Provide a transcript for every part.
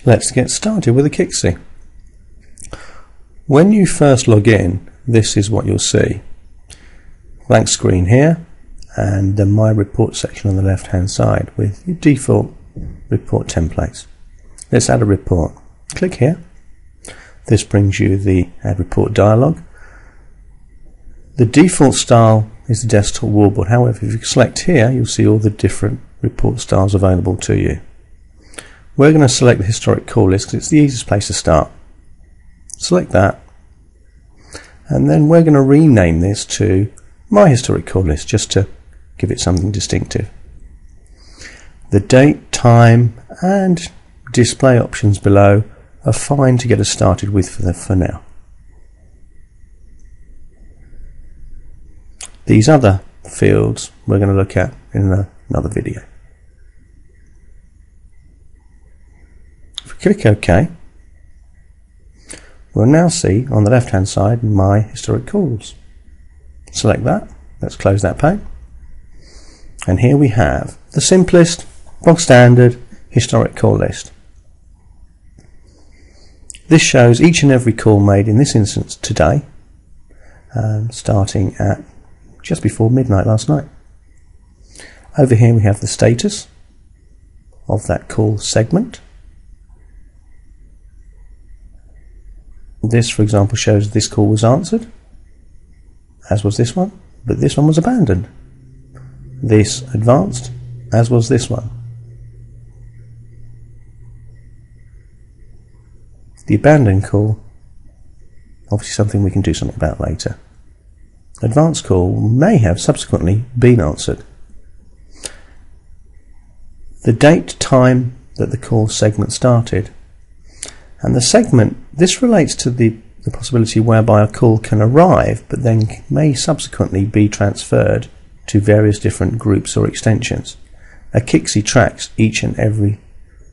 Let's get started with Akixi. When you first log in, this is what you'll see. Blank screen here, and the My Report section on the left hand side with your default report templates. Let's add a report. Click here. This brings you the Add Report dialog. The default style is the desktop wallboard. However, if you select here, you'll see all the different report styles available to you. We're going to select the historic call list because it's the easiest place to start. Select that, and then we're going to rename this to My Historic Call List just to give it something distinctive. The date, time and display options below are fine to get us started with for now. These other fields we're going to look at in another video. If we click OK, we'll now see on the left hand side My Historic Calls. Select that, let's close that pane, and here we have the simplest, bog standard historic call list. This shows each and every call made in this instance today, starting at just before midnight last night. Over here we have the status of that call segment. This, for example, shows this call was answered, as was this one, but this one was abandoned. This advanced, as was this one. The abandoned call, obviously something we can do something about later. Advanced call may have subsequently been answered. The date, time that the call segment started, and the segment, this relates to the possibility whereby a call can arrive but then may subsequently be transferred to various different groups or extensions. Akixi tracks each and every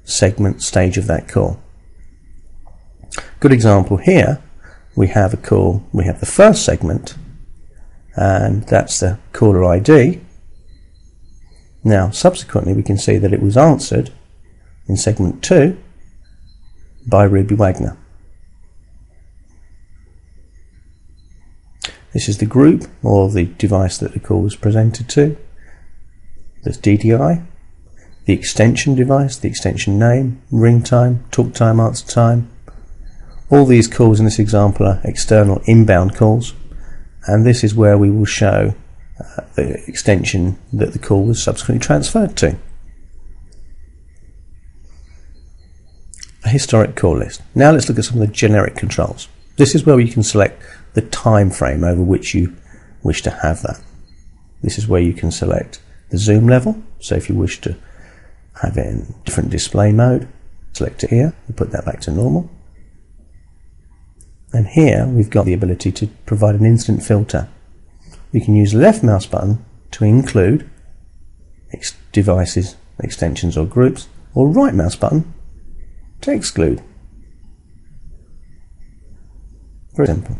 segment stage of that call. Good example here, we have a call, we have the first segment, and that's the caller ID. Now subsequently we can see that it was answered in segment 2 by Ruby Wagner. This is the group or the device that the call was presented to. There's DDI, the extension device, the extension name, ring time, talk time, answer time. All these calls in this example are external inbound calls, and this is where we will show the extension that the call was subsequently transferred to. A historic call list. Now let's look at some of the generic controls. This is where you can select the time frame over which you wish to have that. This is where you can select the zoom level, so if you wish to have it in different display mode, select it here and put that back to normal. And here we've got the ability to provide an instant filter. We can use the left mouse button to include devices, extensions or groups, or right mouse button to exclude. Very simple.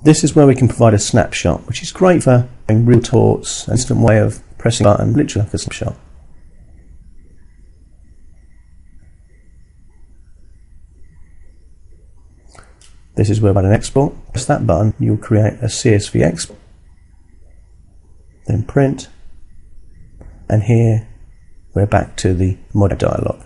This is where we can provide a snapshot, which is great for having real reports, an instant way of pressing a button, literally like a snapshot. This is where by an export, press that button, you'll create a CSV export, then print, and here we're back to the mod dialog.